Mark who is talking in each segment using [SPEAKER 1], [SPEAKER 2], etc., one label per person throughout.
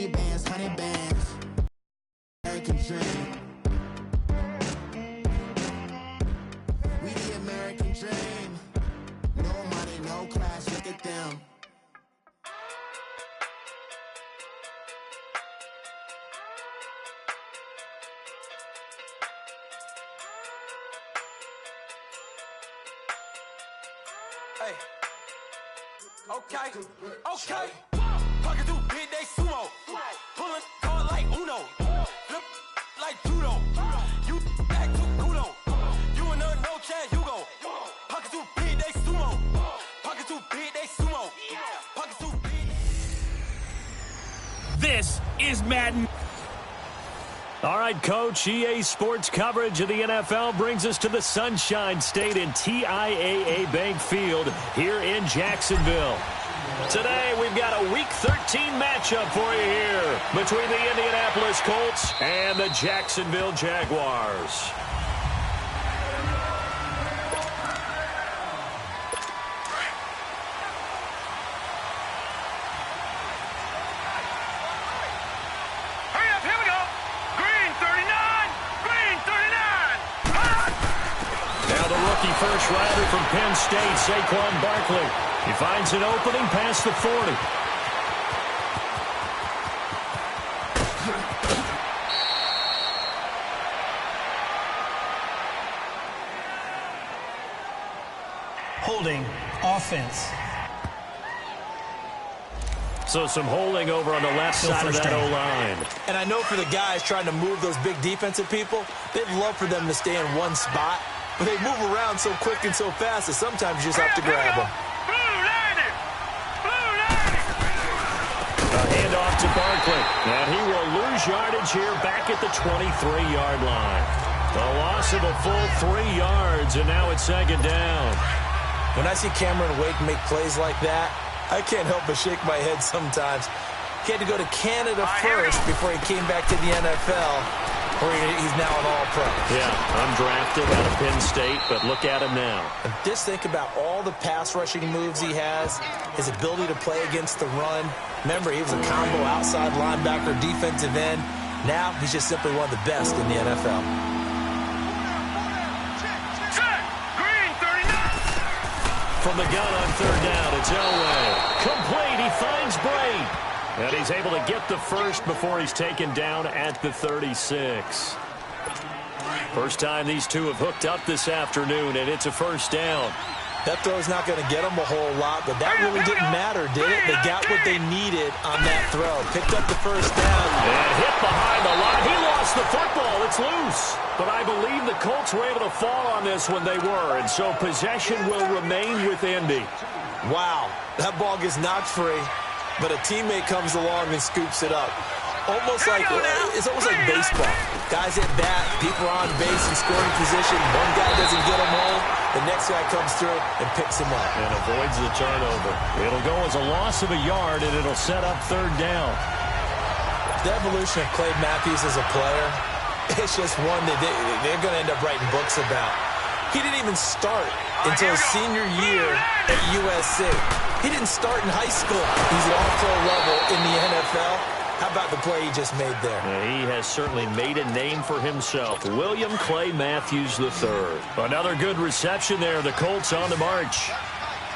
[SPEAKER 1] 20 bands, 100 bands. American dream. We the American dream. No money, no class, look at them.
[SPEAKER 2] Hey. Okay. Pocket through big day sumo. Pulling card like Uno. Flip like judo. You back to Kudo. You and her no chance, you go. Pocket through big day sumo. Pocket through big day sumo. Pocket through big.
[SPEAKER 3] This is Madden. All right, Coach, EA Sports coverage of the NFL brings us to the Sunshine State in TIAA Bank Field here in Jacksonville. Today, we've got a Week 13 matchup for you here between the Indianapolis Colts and the Jacksonville Jaguars. First rounder from Penn State, Saquon Barkley. He finds an opening past the 40.
[SPEAKER 4] Holding offense.
[SPEAKER 3] So some holding over on the left side of that O-line.
[SPEAKER 5] And I know for the guys trying to move those big defensive people, they'd love for them to stay in one spot. But they move around so quick and so fast that sometimes you just have to grab them.
[SPEAKER 3] A handoff to Barkley. And he will lose yardage here back at the 23-yard line. A loss of a full 3 yards, and now it's second down.
[SPEAKER 5] When I see Cameron Wake make plays like that, I can't help but shake my head sometimes. He had to go to Canada first before he came back to the NFL. He's now an all-pro.
[SPEAKER 3] Yeah, undrafted out of Penn State, but look at him now.
[SPEAKER 5] And just think about all the pass rushing moves he has, his ability to play against the run. Remember, he was a combo outside linebacker, defensive end. Now he's just simply one of the best in the NFL.
[SPEAKER 3] From the gun on third down, it's Elway. Complete, he finds Braid. And he's able to get the first before he's taken down at the 36. First time these two have hooked up this afternoon, and it's a first down.
[SPEAKER 5] That throw's not going to get them a whole lot, but that really didn't matter, did it? They got what they needed on that throw. Picked up the first down.
[SPEAKER 3] And hit behind the line. He lost the football. It's loose. But I believe the Colts were able to fall on this when they were, and so possession will remain with Indy.
[SPEAKER 5] Wow, that ball gets knocked free, but a teammate comes along and scoops it up. It's almost like baseball. Guys at bat, people are on base in scoring position. One guy doesn't get him home. The next guy comes through and picks him up.
[SPEAKER 3] And avoids the turnover. It'll go as a loss of a yard, and it'll set up third down.
[SPEAKER 5] The evolution of Clay Matthews as a player, it's just one that they're going to end up writing books about. He didn't even start until his senior year at USC. He didn't start in high school. He's at all-pro level in the NFL. How about the play he just made there?
[SPEAKER 3] He has certainly made a name for himself. William Clay Matthews III. Another good reception there. The Colts on the march.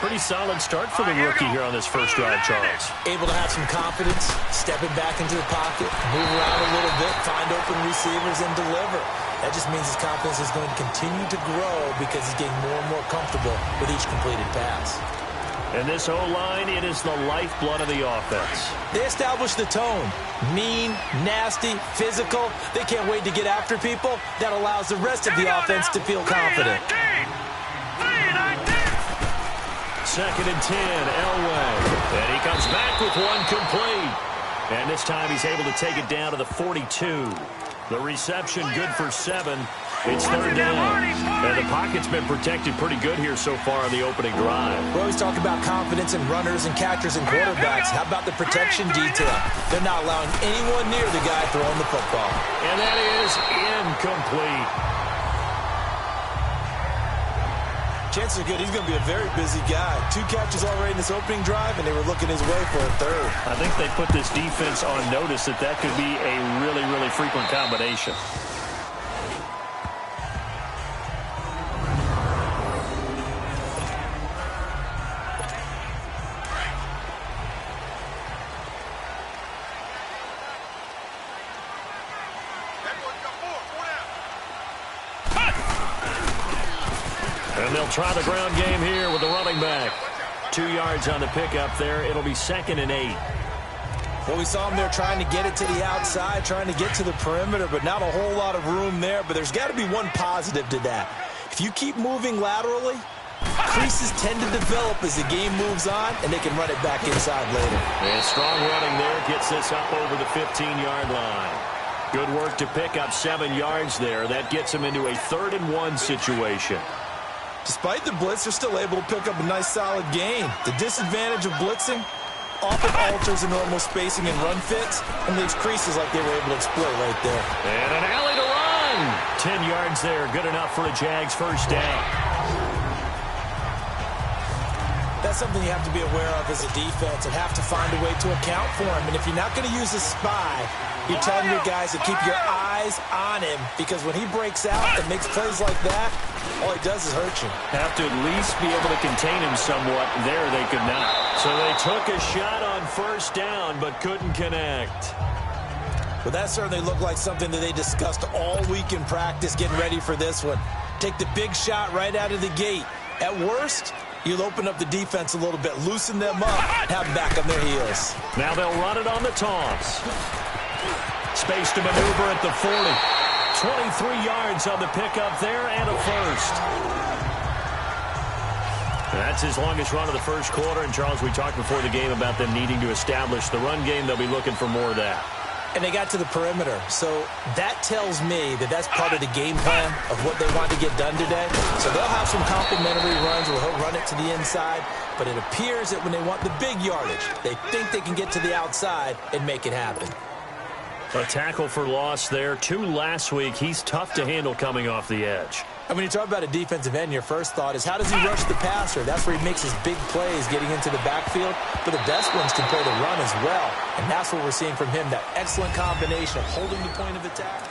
[SPEAKER 3] Pretty solid start for the rookie here on this first drive, Charles.
[SPEAKER 5] Able to have some confidence, stepping back into the pocket, move around a little bit, find open receivers, and deliver. That just means his confidence is going to continue to grow because he's getting more and more comfortable with each completed pass.
[SPEAKER 3] And this O-line, it is the lifeblood of the offense.
[SPEAKER 5] They establish the tone. Mean, nasty, physical. They can't wait to get after people. That allows the rest of the offense to feel confident.
[SPEAKER 3] Second and 10, Elway. And he comes back with one complete. And this time he's able to take it down to the 42. The reception good for 7. It's third down. And the pocket's been protected pretty good here so far on the opening drive.
[SPEAKER 5] We always talk about confidence in runners and catchers and quarterbacks. How about the protection detail? They're not allowing anyone near the guy throwing the football.
[SPEAKER 3] And that is incomplete.
[SPEAKER 5] Chances are good he's going to be a very busy guy. 2 catches already in this opening drive, and they were looking his way for a third.
[SPEAKER 3] I think they put this defense on notice that that could be a really, really frequent combination. And they'll try the ground game here with the running back. 2 yards on the pickup there. It'll be 2nd and 8.
[SPEAKER 5] Well, we saw him there trying to get it to the outside, trying to get to the perimeter, but not a whole lot of room there. But there's got to be one positive to that. If you keep moving laterally, creases tend to develop as the game moves on, and they can run it back inside later.
[SPEAKER 3] And strong running there gets this up over the 15-yard line. Good work to pick up 7 yards there. That gets them into a 3rd and 1 situation.
[SPEAKER 5] Despite the blitz, they're still able to pick up a nice, solid gain. The disadvantage of blitzing often alters the normal spacing and run fits and leaves creases like they were able to exploit right there.
[SPEAKER 3] And an alley to run. 10 yards there. Good enough for a Jags first down.
[SPEAKER 5] That's something you have to be aware of as a defense and have to find a way to account for him. And if you're not going to use a spy, you're telling your guys to keep your eyes on him, because when he breaks out and makes plays like that, all he does is hurt you.
[SPEAKER 3] Have to at least be able to contain him somewhat. There they could not. So they took a shot on first down but couldn't connect.
[SPEAKER 5] But that certainly looked like something that they discussed all week in practice getting ready for this one. Take the big shot right out of the gate. At worst, you'll open up the defense a little bit, loosen them up, and have them back on their heels.
[SPEAKER 3] Now they'll run it on the toss. Space to maneuver at the 40. 23 yards on the pickup there and a first. That's his longest run of the first quarter. And, Charles, we talked before the game about them needing to establish the run game. They'll be looking for more of that.
[SPEAKER 5] And they got to the perimeter. So that tells me that that's part of the game plan of what they want to get done today. So they'll have some complimentary runs where he'll run it to the inside. But it appears that when they want the big yardage, they think they can get to the outside and make it happen.
[SPEAKER 3] A tackle for loss there. 2 last week. He's tough to handle coming off the edge.
[SPEAKER 5] And when you talk about a defensive end, your first thought is, how does he rush the passer? That's where he makes his big plays getting into the backfield. But the best ones can play the run as well. And that's what we're seeing from him, that excellent combination of holding the point of attack.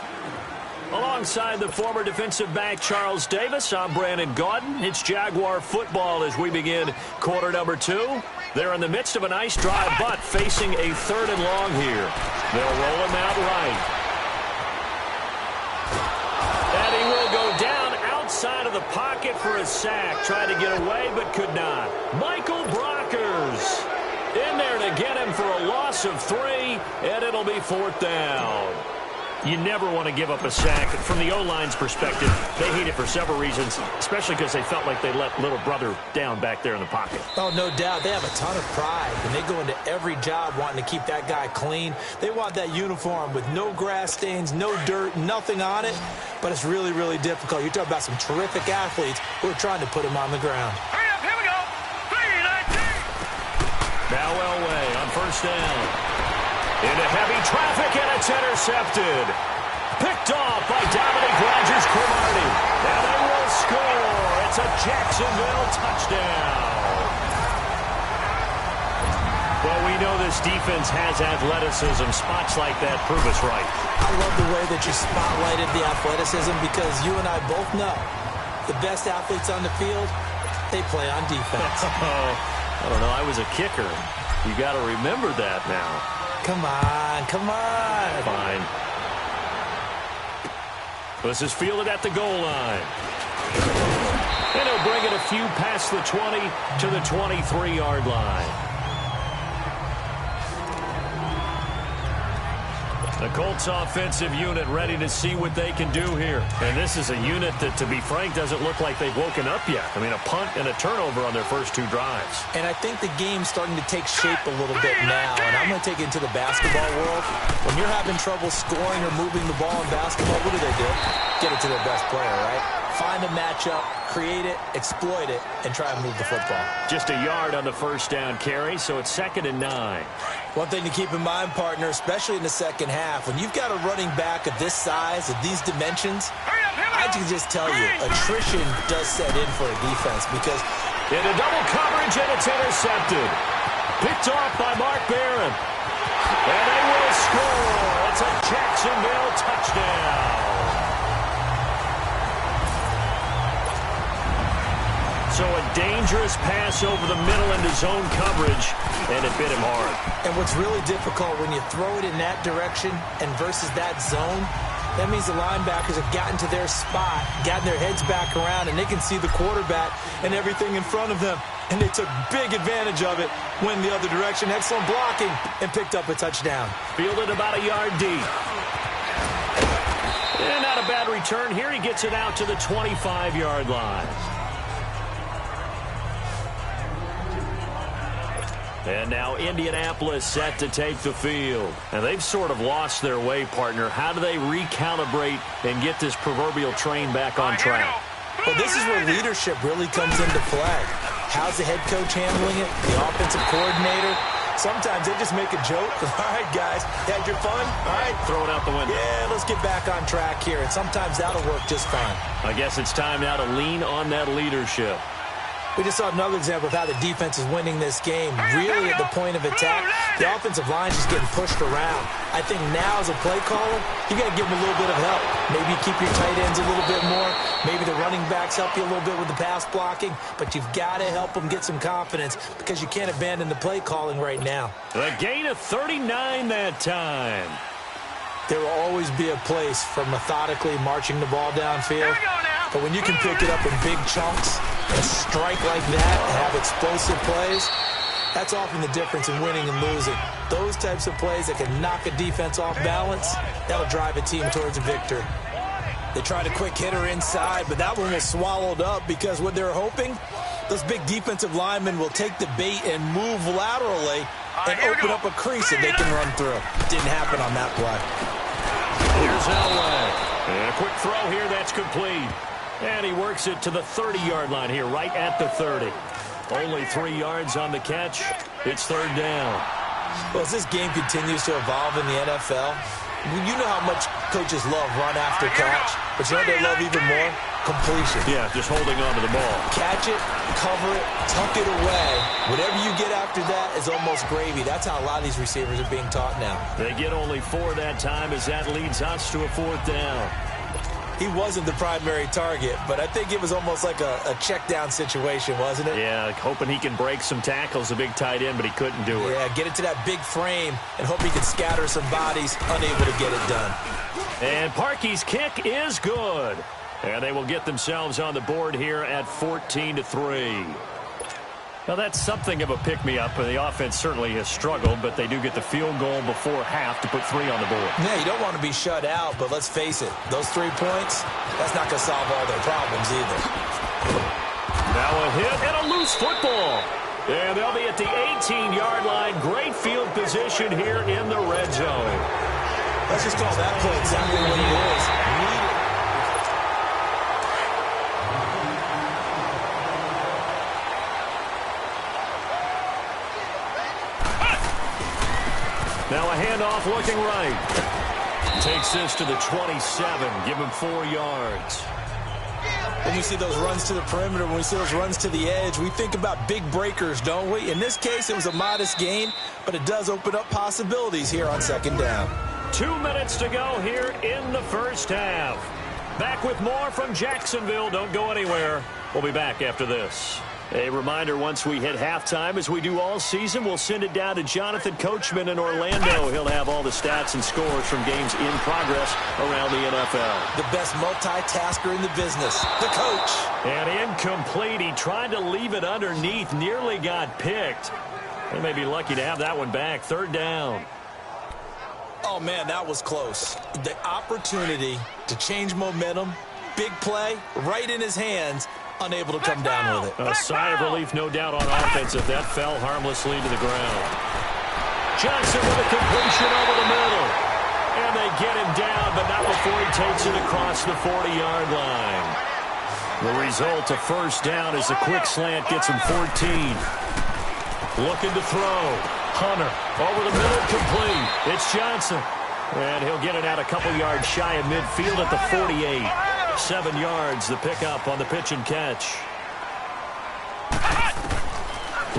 [SPEAKER 3] Alongside the former defensive back Charles Davis, I'm Brandon Gaudin. It's Jaguar football as we begin quarter number 2. They're in the midst of a nice drive, but facing a 3rd and long here. They'll roll him out right. And he will go down outside of the pocket for a sack. Tried to get away, but could not. Michael Brockers in there to get him for a loss of 3, and it'll be 4th down. You never want to give up a sack. From the O-line's perspective, they hate it for several reasons, especially because they felt like they let little brother down back there in the pocket.
[SPEAKER 5] Oh, no doubt. They have a ton of pride, and they go into every job wanting to keep that guy clean. They want that uniform with no grass stains, no dirt, nothing on it, but it's really, really difficult. You're talking about some terrific athletes who are trying to put him on the ground.
[SPEAKER 2] Hurry up, here we go. 3-19.
[SPEAKER 3] Now Elway on first down. Into heavy traffic, and it's intercepted. Picked off by Dominic Rodgers-Cromartie. And they will score. It's a Jacksonville touchdown. Well, we know this defense has athleticism. Spots like that prove us right.
[SPEAKER 5] I love the way that you spotlighted the athleticism, because you and I both know the best athletes on the field, they play on defense.
[SPEAKER 3] I don't know. I was a kicker. You got to remember that now.
[SPEAKER 5] Come on, come on.
[SPEAKER 3] Fine. This is fielded at the goal line. And he'll bring it a few past the 20 to the 23-yard line. The Colts offensive unit ready to see what they can do here. And this is a unit that, to be frank, doesn't look like they've woken up yet. I mean, a punt and a turnover on their first 2 drives.
[SPEAKER 5] And I think the game's starting to take shape a little bit now. And I'm going to take it into the basketball world. When you're having trouble scoring or moving the ball in basketball, what do? Get it to their best player, right? find a matchup, create it, exploit it, and try and move the football.
[SPEAKER 3] Just a yard on the first down carry, so it's 2nd and 9.
[SPEAKER 5] One thing to keep in mind, partner, especially in the second half, when you've got a running back of this size, of these dimensions, I can just tell you, attrition does set in for a defense because
[SPEAKER 3] into double coverage, and it's intercepted. Picked off by Mark Barron. And they will score. It's a Jacksonville touchdown. So a dangerous pass over the middle into zone coverage, and it bit him hard.
[SPEAKER 5] And what's really difficult when you throw it in that direction and versus that zone, that means the linebackers have gotten to their spot, gotten their heads back around, and they can see the quarterback and everything in front of them. And they took big advantage of it, went the other direction, excellent blocking, and picked up a touchdown.
[SPEAKER 3] Fielded about a yard deep. And not a bad return here. He gets it out to the 25-yard line. And now Indianapolis set to take the field. And they've sort of lost their way, partner. How do they recalibrate and get this proverbial train back on track?
[SPEAKER 5] Well, this is where leadership really comes into play. How's the head coach handling it? The offensive coordinator? Sometimes they just make a joke. All right, guys, had your fun? All right.
[SPEAKER 3] Throw it out the window.
[SPEAKER 5] Yeah, let's get back on track here. And sometimes that'll work just fine.
[SPEAKER 3] I guess it's time now to lean on that leadership.
[SPEAKER 5] We just saw another example of how the defense is winning this game. Really at the point of attack, the offensive line is just getting pushed around. I think now as a play caller, you got to give them a little bit of help. Maybe keep your tight ends a little bit more. Maybe the running backs help you a little bit with the pass blocking. But you've got to help them get some confidence because you can't abandon the play calling right now.
[SPEAKER 3] The gain of 39 that time.
[SPEAKER 5] There will always be a place for methodically marching the ball downfield. But when you can pick it up in big chunks and strike like that and have explosive plays, that's often the difference in winning and losing. Those types of plays that can knock a defense off balance, that'll drive a team towards a victory. They tried a quick hitter inside, but that one was swallowed up because what they're hoping, those big defensive linemen will take the bait and move laterally and open up a crease that they can run through. Didn't happen on that play.
[SPEAKER 3] Here's Elway. And a quick throw here, that's complete. And he works it to the 30-yard line here, right at the 30. Only 3 yards on the catch. It's 3rd down.
[SPEAKER 5] Well, as this game continues to evolve in the NFL, you know how much coaches love run after catch, but you know what they love even more? Completion.
[SPEAKER 3] Yeah, just holding on to the ball.
[SPEAKER 5] Catch it, cover it, tuck it away. Whatever you get after that is almost gravy. That's how a lot of these receivers are being taught now.
[SPEAKER 3] They get only 4 that time as that leads us to a 4th down.
[SPEAKER 5] He wasn't the primary target, but I think it was almost like a check down situation, wasn't it?
[SPEAKER 3] Yeah, hoping he can break some tackles, a big tight end, but he couldn't do it.
[SPEAKER 5] Yeah, get it to that big frame and hope he can scatter some bodies, unable to get it done.
[SPEAKER 3] And Parkey's kick is good. And they will get themselves on the board here at 14-3. Now, that's something of a pick-me-up, and the offense certainly has struggled, but they do get the field goal before half to put 3 on the board.
[SPEAKER 5] Yeah, you don't want to be shut out, but let's face it, those 3 points, that's not going to solve all their problems either.
[SPEAKER 3] Now a hit and a loose football. And they'll be at the 18-yard line. Great field position here in the red zone.
[SPEAKER 5] Let's just call that play exactly what it is.
[SPEAKER 3] Now a handoff looking right. Takes this to the 27. Give him 4 yards.
[SPEAKER 5] When we see those runs to the perimeter, when we see those runs to the edge, we think about big breakers, don't we? In this case, it was a modest gain, but it does open up possibilities here on 2nd down.
[SPEAKER 3] 2 minutes to go here in the first half. Back with more from Jacksonville. Don't go anywhere. We'll be back after this. A reminder, once we hit halftime, as we do all season, we'll send it down to Jonathan Coachman in Orlando. He'll have all the stats and scores from games in progress around the NFL.
[SPEAKER 5] The best multitasker in the business, the coach.
[SPEAKER 3] And incomplete. He tried to leave it underneath, nearly got picked. They may be lucky to have that one back. 3rd down.
[SPEAKER 5] Oh, man, that was close. The opportunity to change momentum, big play, right in his hands, unable to come down with it.
[SPEAKER 3] A sigh of relief, no doubt, on offense if that fell harmlessly to the ground. Johnson with a completion over the middle. And they get him down, but not before he takes it across the 40-yard line. The result, a first down as a quick slant gets him 14. Looking to throw. Hunter over the middle, complete. It's Johnson. And he'll get it out a couple yards shy of midfield at the 48. 7 yards, the pickup on the pitch and catch.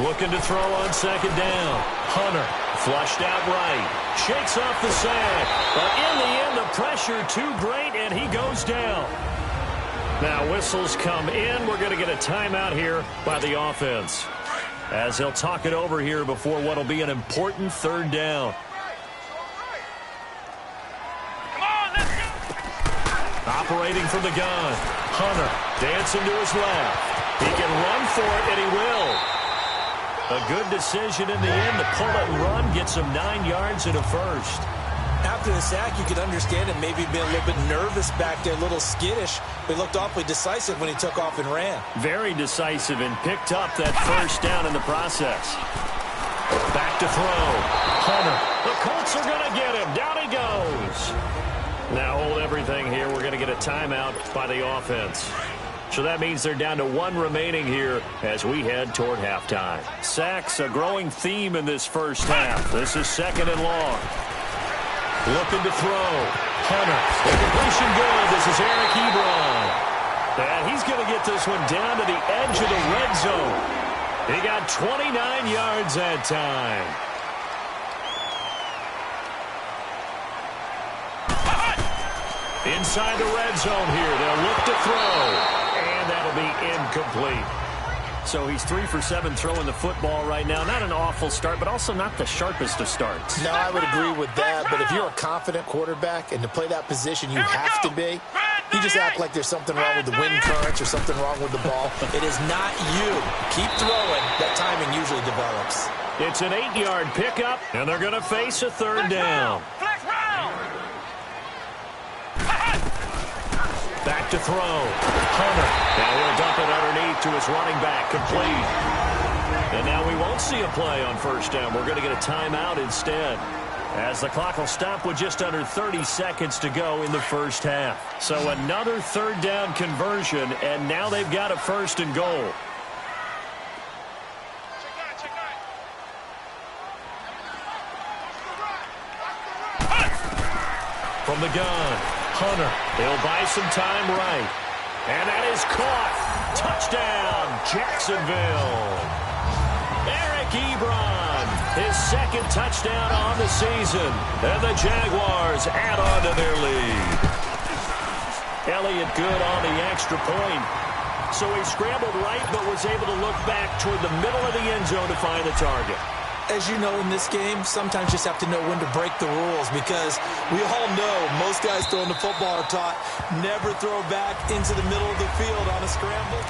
[SPEAKER 3] Looking to throw on second down. Hunter flushed out right. Shakes off the sack. But in the end, the pressure too great, and he goes down. Now whistles come in. We're going to get a timeout here by the offense, as they'll talk it over here before what will be an important third down. Operating from the gun. Hunter dancing to his left. He can run for it, and he will. A good decision in the end. The pull and run gets him 9 yards and a first.
[SPEAKER 5] After the sack, you could understand him maybe being a little bit nervous back there, a little skittish. But he looked awfully decisive when he took off and ran.
[SPEAKER 3] Very decisive and picked up that first down in the process. Back to throw. Hunter. The Colts are going to get him. Down he goes. Now hold everything here. We're going to get a timeout by the offense. So that means they're down to 1 remaining here as we head toward halftime. Sacks, a growing theme in this first half. This is 2nd and long. Looking to throw. Hunter. The completion good. This is Eric Ebron. And he's going to get this one down to the edge of the red zone. He got 29 yards that time. Inside the red zone here. They'll look to throw. And that'll be incomplete. So he's 3 for 7 throwing the football right now. Not an awful start, but also not the sharpest of starts.
[SPEAKER 5] No, I would agree with that. But if you're a confident quarterback and to play that position, you have to be. You just act like there's something wrong with the wind currents or something wrong with the ball. It is not you. Keep throwing. That timing usually develops.
[SPEAKER 3] It's an 8-yard pickup, and they're going to face a third down. Back to throw. Hunter. Now he'll dump it underneath to his running back. Complete. And now we won't see a play on first down. We're going to get a timeout instead, as the clock will stop with just under 30 seconds to go in the first half. So another third down conversion, and now they've got a 1st and goal. From the gun, Hunter. They'll buy some time right. And that is caught. Touchdown, Jacksonville. Eric Ebron, his 2nd touchdown on the season. And the Jaguars add on to their lead. Elliott good on the extra point. So he scrambled right, but was able to look back toward the middle of the end zone to find the target.
[SPEAKER 5] As you know, in this game, sometimes you just have to know when to break the rules, because we all know most guys throwing the football are taught never throw back into the middle of the field on a scramble.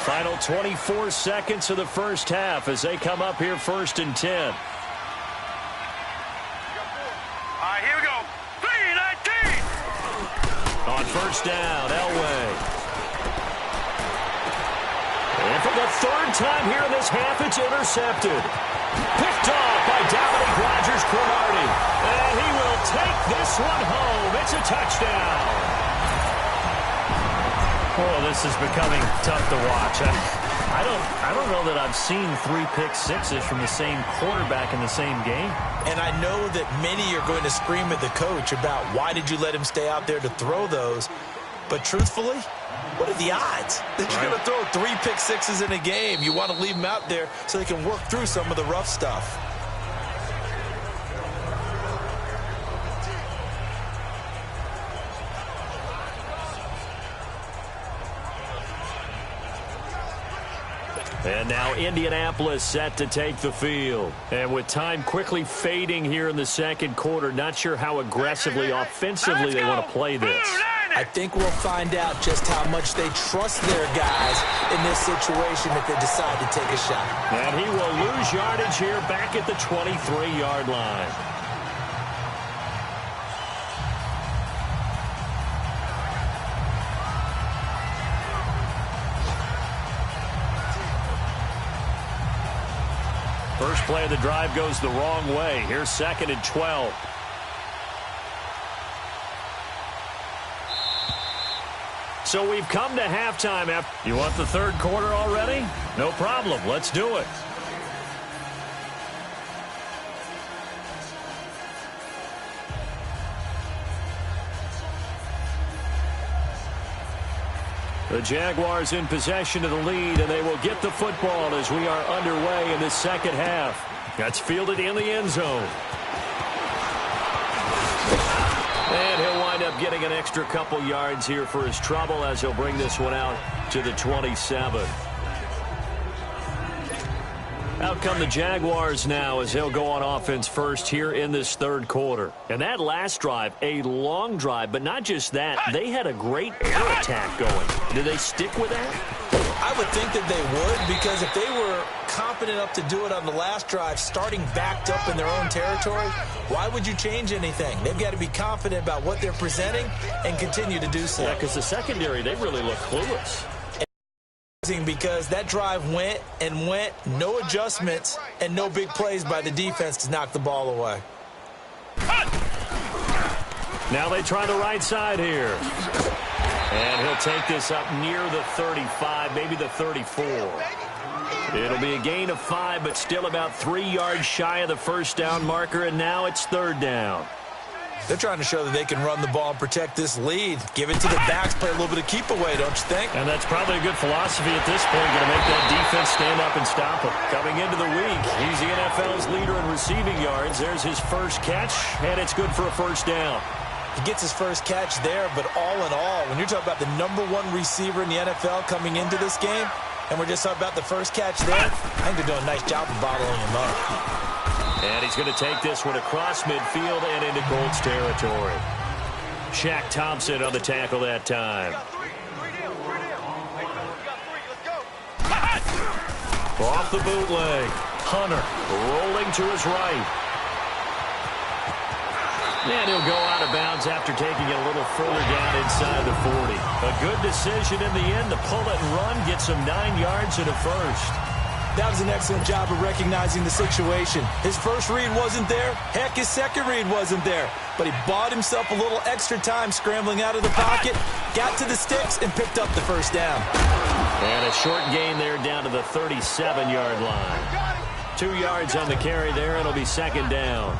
[SPEAKER 3] Final 24 seconds of the first half as they come up here 1st and 10.
[SPEAKER 2] All right, here we go. 3-19.
[SPEAKER 3] On first down, Elway. And for the 3rd time here in this half, it's intercepted. Picked off by Dominique Rodgers-Cromartie. And he will take this one home. It's a touchdown. Oh, this is becoming tough to watch. I don't know that I've seen 3 pick sixes from the same quarterback in the same game.
[SPEAKER 5] And I know that many are going to scream at the coach about why did you let him stay out there to throw those. But truthfully, what are the odds that you're going to throw 3 pick sixes in a game? You want to leave them out there so they can work through some of the rough stuff.
[SPEAKER 3] And now Indianapolis set to take the field. And with time quickly fading here in the 2nd quarter, not sure how aggressively, offensively they want to play this.
[SPEAKER 5] I think we'll find out just how much they trust their guys in this situation if they decide to take a shot.
[SPEAKER 3] And he will lose yardage here back at the 23-yard line. First play of the drive goes the wrong way. Here's 2nd and 12. So we've come to halftime. You want the third quarter already? No problem. Let's do it. The Jaguars in possession of the lead, and they will get the football as we are underway in the second half. That's fielded in the end zone. And he'll wind up getting an extra couple yards here for his trouble as he'll bring this one out to the 27. Out come the Jaguars now as they'll go on offense first here in this third quarter. And that last drive, a long drive, but not just that. They had a great air attack going. Do they stick with that?
[SPEAKER 5] I would think that they would, because if they were confident enough to do it on the last drive, starting backed up in their own territory, why would you change anything? They've got to be confident about what they're presenting and continue to do so.
[SPEAKER 3] Yeah, because the secondary, they really look clueless.
[SPEAKER 5] Because that drive went and went, no adjustments and no big plays by the defense to knock the ball away.
[SPEAKER 3] Now they try the right side here. And he'll take this up near the 35, maybe the 34. It'll be a gain of 5, but still about 3 yards shy of the first down marker, and now it's third down.
[SPEAKER 5] They're trying to show that they can run the ball and protect this lead. Give it to the backs, play a little bit of keep away, don't you think?
[SPEAKER 3] And that's probably a good philosophy at this point, going to make that defense stand up and stop him. Coming into the week, he's the NFL's leader in receiving yards. There's his first catch, and it's good for a first down.
[SPEAKER 5] He gets his first catch there, but all in all, when you're talking about the #1 receiver in the NFL coming into this game, and we're just talking about the first catch there, I think they're doing a nice job of bottling him up.
[SPEAKER 3] And he's going to take this one across midfield and into Colts territory. Shaq Thompson on the tackle that time. Off the bootleg. Hunter rolling to his right. And he'll go out of bounds after taking it a little further down inside the 40. A good decision in the end to pull it and run, get some 9 yards and a first.
[SPEAKER 5] That was an excellent job of recognizing the situation. His first read wasn't there. Heck, his second read wasn't there. But he bought himself a little extra time scrambling out of the pocket, got to the sticks, and picked up the first down.
[SPEAKER 3] And a short gain there down to the 37-yard line. 2 yards on the carry there, and it'll be second down.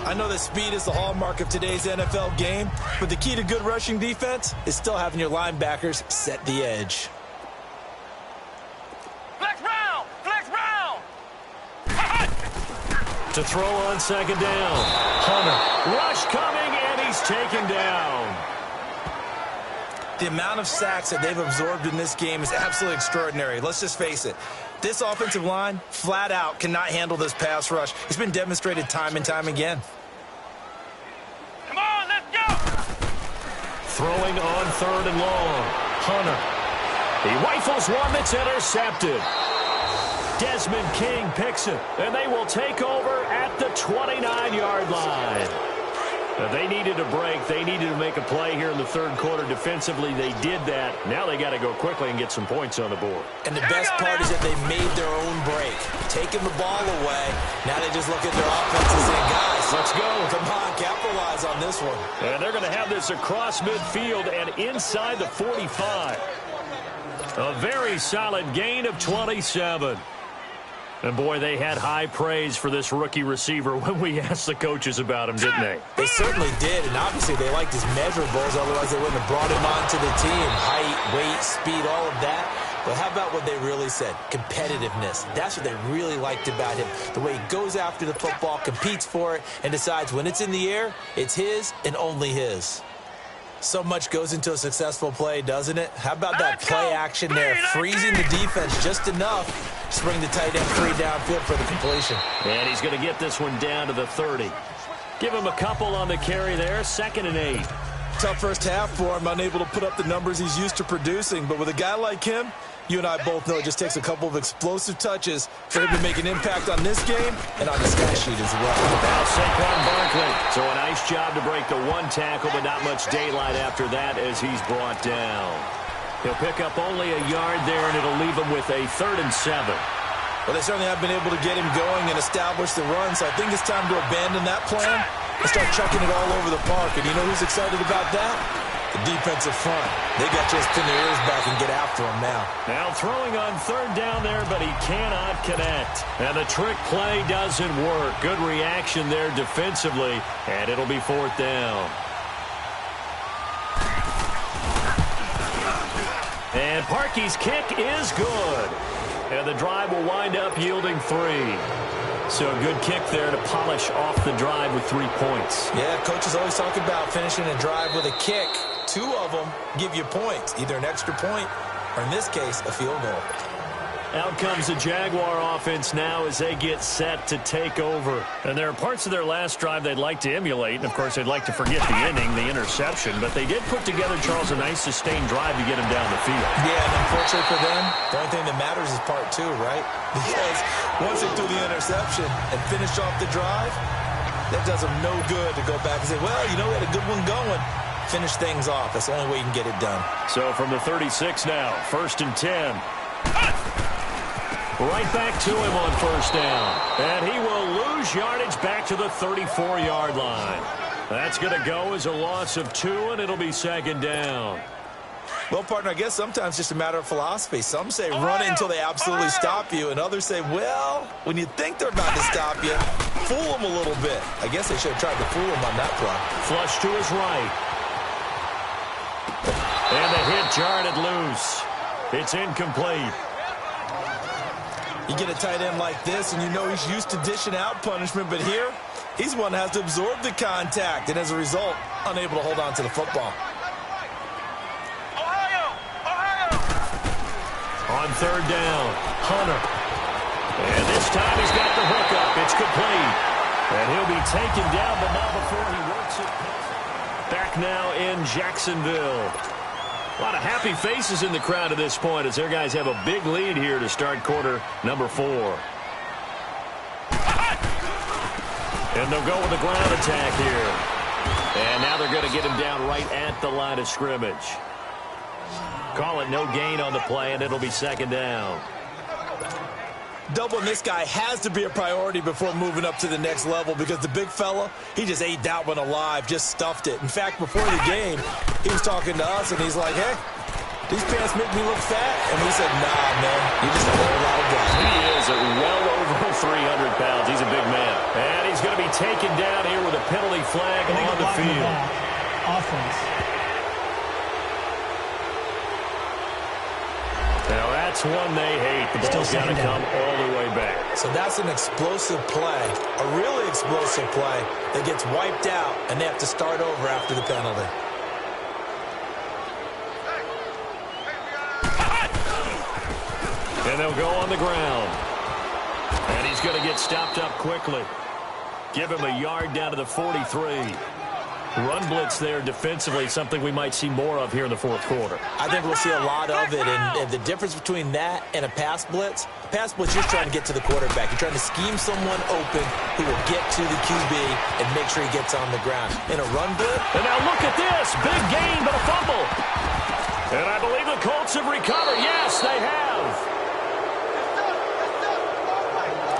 [SPEAKER 5] I know that speed is the hallmark of today's NFL game, but the key to good rushing defense is still having your linebackers set the edge.
[SPEAKER 3] To throw on second down. Hunter. Rush coming, and he's taken down.
[SPEAKER 5] The amount of sacks that they've absorbed in this game is absolutely extraordinary. Let's just face it. This offensive line, flat out, cannot handle this pass rush. It's been demonstrated time and time again.
[SPEAKER 2] Come on, let's go!
[SPEAKER 3] Throwing on third and long. Hunter. He rifles one that's intercepted. Desmond King picks it, and they will take over at the 29-yard line. They needed a break. They needed to make a play here in the third quarter defensively. They did that. Now they got to go quickly and get some points on the board.
[SPEAKER 5] And the best part is that they made their own break, taking the ball away. Now they just look at their offense and say, guys, let's go. Come on, capitalize on this one.
[SPEAKER 3] And they're going to have this across midfield and inside the 45. A very solid gain of 27. And, boy, they had high praise for this rookie receiver when we asked the coaches about him, didn't they?
[SPEAKER 5] They certainly did, and obviously they liked his measurables. Otherwise, they wouldn't have brought him onto the team. Height, weight, speed, all of that. But how about what they really said? Competitiveness. That's what they really liked about him. The way he goes after the football, competes for it, and decides when it's in the air, it's his and only his. So much goes into a successful play, doesn't it? How about that play action there? Freezing the defense just enough to bring the tight end free downfield for the completion.
[SPEAKER 3] And he's going to get this one down to the 30. Give him a couple on the carry there, 2nd and 8.
[SPEAKER 5] Tough first half for him, unable to put up the numbers he's used to producing. But with a guy like him, you and I both know it just takes a couple of explosive touches for him to make an impact on this game and on the stat sheet as well.
[SPEAKER 3] Now Saquon Barkley. So a nice job to break the one tackle, but not much daylight after that as he's brought down. He'll pick up only a yard there, and it'll leave him with a 3rd and 7.
[SPEAKER 5] Well, they certainly have been able to get him going and establish the run, so I think it's time to abandon that plan and start chucking it all over the park. And you know who's excited about that? The defensive front, they got just pin their ears back and get after him now.
[SPEAKER 3] Now throwing on third down there, but he cannot connect. And the trick play doesn't work. Good reaction there defensively, and it'll be fourth down. And Parkey's kick is good. And the drive will wind up yielding 3. So a good kick there to polish off the drive with 3 points.
[SPEAKER 5] Yeah, coaches always talk about finishing a drive with a kick. 2 of them give you points, either an extra point or, in this case, a field goal.
[SPEAKER 3] Out comes the Jaguar offense now as they get set to take over. And there are parts of their last drive they'd like to emulate. And, of course, they'd like to forget the ending, the interception. But they did put together, Charles, a nice sustained drive to get him down the field.
[SPEAKER 5] Yeah, and unfortunately for them, the only thing that matters is part 2, right? Because once they threw the interception and finished off the drive, that does them no good to go back and say, well, you know, we had a good one going. Finish things off. That's the only way you can get it done. So
[SPEAKER 3] from the 36 now, 1st and 10. Right back to him on first down. And he will lose yardage back to the 34-yard line. That's going to go as a loss of 2, and it'll be second down.
[SPEAKER 5] Well, partner, I guess sometimes it's just a matter of philosophy. Some say run until they absolutely stop you, and others say, well, when you think they're about to stop you, fool them a little bit. I guess they should have tried to fool him on that play.
[SPEAKER 3] Flush to his right. And the hit jarred loose. It's incomplete.
[SPEAKER 5] You get a tight end like this, and you know he's used to dishing out punishment, but here, he's one that has to absorb the contact, and as a result, unable to hold on to the football.
[SPEAKER 3] On third down, Hunter. And this time he's got the hook up. It's complete. And he'll be taken down, but not before he works it. Back now in Jacksonville. A lot of happy faces in the crowd at this point as their guys have a big lead here to start quarter number 4. And they'll go with the ground attack here. And now they're going to get him down right at the line of scrimmage. Call it no gain on the play, and it'll be second down.
[SPEAKER 5] Doubling this guy has to be a priority before moving up to the next level because the big fella, he just ate that one alive, just stuffed it. In fact, before the game, he was talking to us, and he's like, hey, these pants make me look fat. And we said, nah, man, you're just a whole lot of guy.
[SPEAKER 3] He is at well over 300 pounds. He's a big man. And he's going to be taken down here with a penalty flag on the field.
[SPEAKER 4] Offense.
[SPEAKER 3] Now that's one they hate. The ball's got to come all the way back.
[SPEAKER 5] So that's an explosive play, a really explosive play that gets wiped out, and they have to start over after the penalty.
[SPEAKER 3] And they'll go on the ground. And he's going to get stopped up quickly. Give him a yard down to the 43. Run blitz there defensively, something we might see more of here in the fourth quarter.
[SPEAKER 5] I think we'll see a lot of it, and the difference between that and a pass blitz, you're trying to get to the quarterback. You're trying to scheme someone open who will get to the QB and make sure he gets on the ground. In a run blitz.
[SPEAKER 3] And now look at this. Big gain, but a fumble. And I believe the Colts have recovered. Yes, they have.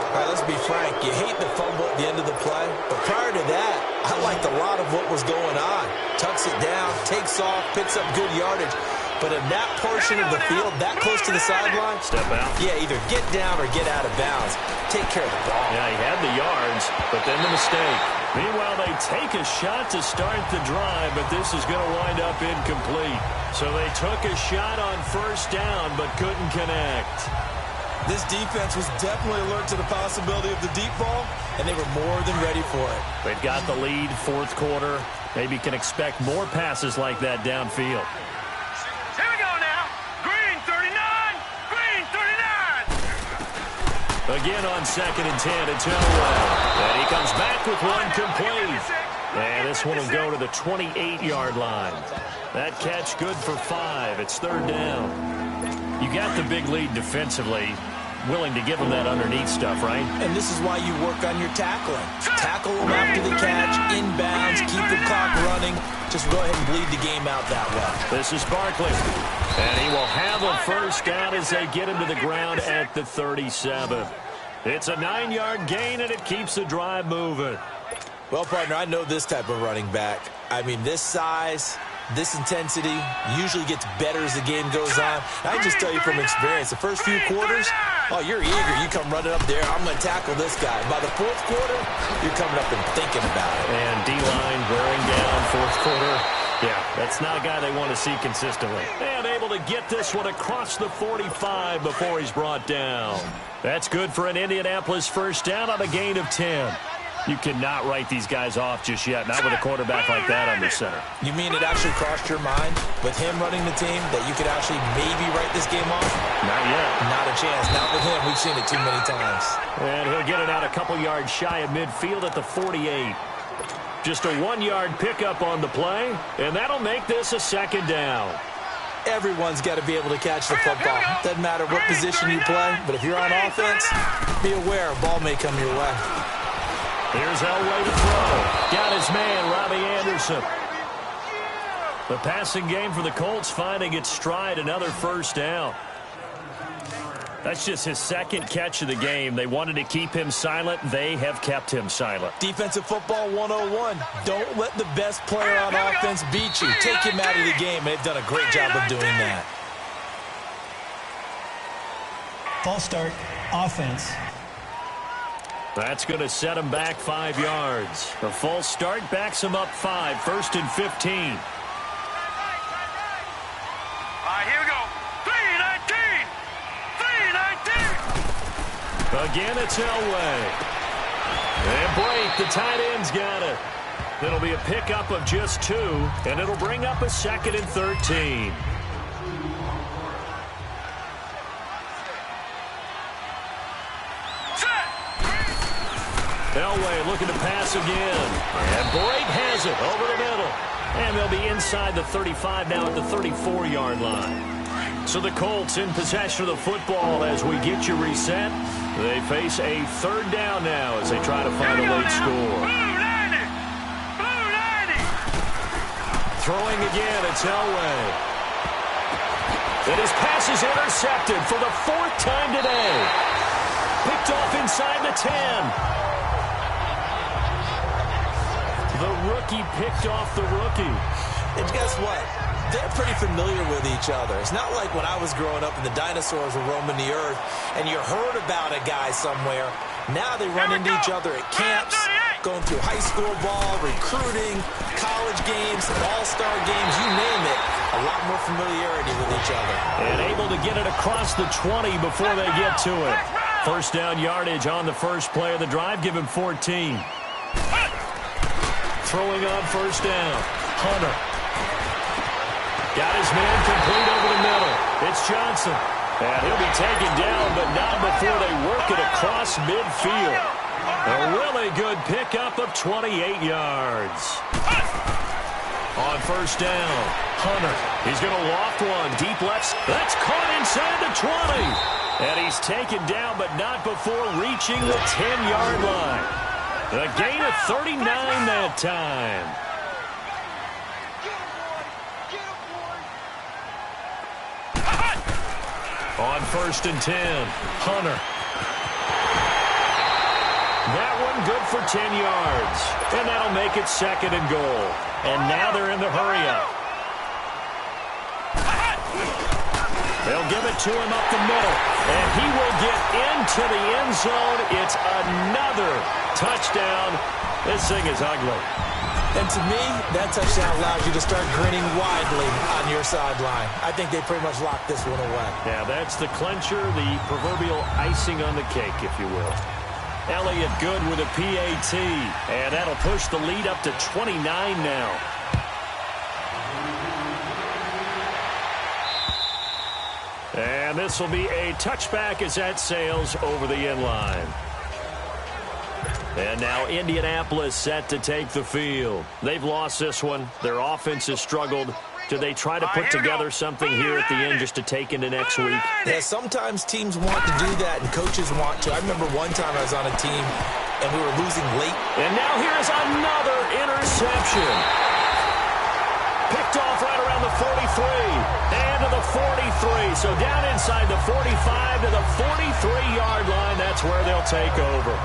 [SPEAKER 5] All right, let's be frank. You hate the fumble at the end of the play, but prior to that, I liked a lot of what was going on. Tucks it down, takes off, picks up good yardage. But in that portion of the field, that close to the sideline,
[SPEAKER 3] step out.
[SPEAKER 5] Yeah, either get down or get out of bounds. Take care of the ball.
[SPEAKER 3] Yeah, he had the yards, but then the mistake. Meanwhile, they take a shot to start the drive, but this is going to wind up incomplete. So they took a shot on first down, but couldn't connect.
[SPEAKER 5] This defense was definitely alert to the possibility of the deep ball, and they were more than ready for it.
[SPEAKER 3] They've got the lead, fourth quarter. Maybe can expect more passes like that downfield.
[SPEAKER 2] Here we go now. Green 39. Green 39.
[SPEAKER 3] Again on 2nd and 10, it's Elway. And he comes back with one complete. And this one will go to the 28-yard line. That catch good for 5. It's third down. You got the big lead defensively, willing to give them that underneath stuff, right?
[SPEAKER 5] And this is why you work on your tackling. Tackle them after the catch, inbounds, keep the clock running. Just go ahead and bleed the game out that way.
[SPEAKER 3] This is Barkley. And he will have a first down as they get him to the ground at the 37. It's a 9-yard gain, and it keeps the drive moving.
[SPEAKER 5] Well, partner, I know this type of running back. I mean, this size, This intensity usually gets better as the game goes on. And I just tell you from experience, the first few quarters, oh, you're eager. You come running up there, I'm going to tackle this guy. By the fourth quarter, you're coming up and thinking about it.
[SPEAKER 3] And D-line wearing down fourth quarter. Yeah, that's not a guy they want to see consistently. And able to get this one across the 45 before he's brought down. That's good for an Indianapolis first down on a gain of 10. You cannot write these guys off just yet, not with a quarterback like that under center.
[SPEAKER 5] You mean it actually crossed your mind with him running the team that you could actually maybe write this game off?
[SPEAKER 3] Not yet.
[SPEAKER 5] Not a chance. Not with him. We've seen it too many times.
[SPEAKER 3] And he'll get it out a couple yards shy of midfield at the 48. Just a 1-yard pickup on the play, and that'll make this a second down.
[SPEAKER 5] Everyone's got to be able to catch the football. Doesn't matter what position you play, but if you're on offense, be aware a ball may come your way.
[SPEAKER 3] Here's Elway to throw. Got his man, Robbie Anderson. The passing game for the Colts finding its stride, another first down. That's just his second catch of the game. They wanted to keep him silent. They have kept him silent.
[SPEAKER 5] Defensive football 101. Don't let the best player on offense beat you. Take him out of the game. They've done a great job of doing that.
[SPEAKER 4] False start, offense.
[SPEAKER 3] That's going to set him back 5 yards. The false start backs him up 5, 1st and 15.
[SPEAKER 2] All right, here we go. 3-19. 3-19.
[SPEAKER 3] Again, it's Elway. And Blake, the tight end's got it. It'll be a pickup of just 2, and it'll bring up a 2nd and 13. Elway looking to pass again. And Blake has it over the middle. And they'll be inside the 35 now at the 34-yard line. So the Colts in possession of the football as we get you reset. They face a 3rd down now as they try to find a late score. Throwing again, it's Elway. And his pass is intercepted for the 4th time today. Picked off inside the 10. The rookie picked off the rookie.
[SPEAKER 5] And guess what? They're pretty familiar with each other. It's not like when I was growing up and the dinosaurs were roaming the earth and you heard about a guy somewhere. Now they run into each other at camps, going through high school ball, recruiting, college games, all-star games, you name it. A lot more familiarity with each other.
[SPEAKER 3] And able to get it across the 20 before they get to it. First down yardage on the first play of the drive. Give him 14. Throwing on first down. Hunter. Got his man complete over the middle. It's Johnson. And he'll be taken down, but not before they work it across midfield. A really good pickup of 28 yards. On first down, Hunter. He's going to loft one. Deep left. That's caught inside the 20. And he's taken down, but not before reaching the 10-yard line. A gain of 39 that time. On 1st and 10, Hunter. That one good for 10 yards. And that'll make it 2nd and goal. And now they're in the hurry-up. They'll give it to him up the middle. And he will get into the end zone. It's another touchdown. This thing is ugly.
[SPEAKER 5] And to me, that touchdown allows you to start grinning widely on your sideline. I think they pretty much locked this one away.
[SPEAKER 3] Yeah, that's the clincher, the proverbial icing on the cake, if you will. Elliott good with a PAT. And that'll push the lead up to 29 now. And this will be a touchback as that sails over the end line. And now Indianapolis set to take the field. They've lost this one. Their offense has struggled. Do they try to put together something here at the end just to take into next week?
[SPEAKER 5] Yeah, sometimes teams want to do that and coaches want to. I remember one time I was on a team and we were losing late.
[SPEAKER 3] And now here's another interception. Picked off right around the 43 and to the 43. So down inside the 45 to the 43-yard line. That's where they'll take over.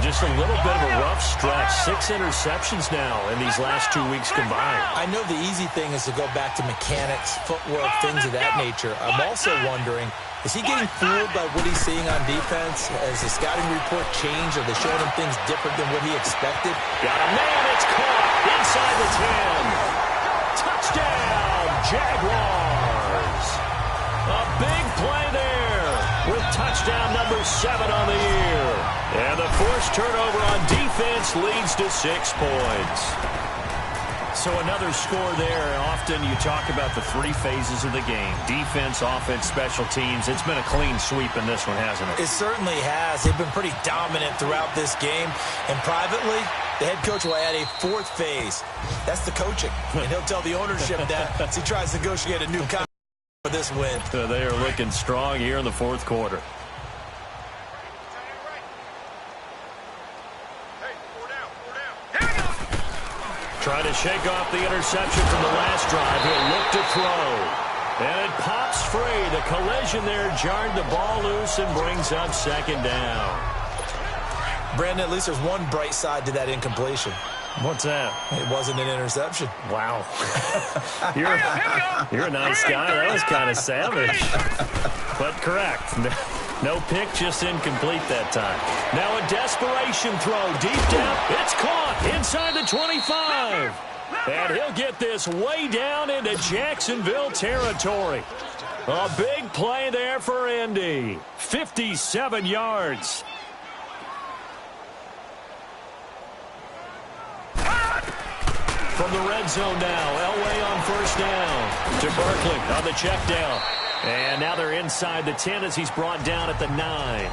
[SPEAKER 3] just a little bit of a rough stretch. 6 interceptions now in these last 2 weeks combined.
[SPEAKER 5] I know the easy thing is to go back to mechanics, footwork, things of that nature. I'm also wondering, is he getting fooled by what he's seeing on defense? Has the scouting report changed? Are they showing him things different than what he expected?
[SPEAKER 3] Got a man, it's caught inside the 10. Touchdown, Jaguars. A big play there with touchdown number 7 on the year. And the forced turnover on defense leads to 6 points. So another score there. Often you talk about the 3 phases of the game. Defense, offense, special teams. It's been a clean sweep in this one, hasn't it?
[SPEAKER 5] It certainly has. They've been pretty dominant throughout this game. And privately, the head coach will add a 4th phase. That's the coaching. And he'll tell the ownership that as he tries to negotiate a new contract for this win.
[SPEAKER 3] So they are looking strong here in the 4th quarter. Trying to shake off the interception from the last drive. He'll look to throw. And it pops free. The collision there jarred the ball loose and brings up 2nd down.
[SPEAKER 5] Brandon, at least there's one bright side to that incompletion.
[SPEAKER 3] What's that?
[SPEAKER 5] It wasn't an interception.
[SPEAKER 3] Wow. You're a nice guy. That was kind of savage. But correct. No pick, just incomplete that time. Now a desperation throw deep down. It's caught inside the 25. And he'll get this way down into Jacksonville territory. A big play there for Indy. 57 yards. From the red zone now, Elway on 1st down to Berkeley on the check down. And now they're inside the 10 as he's brought down at the 9.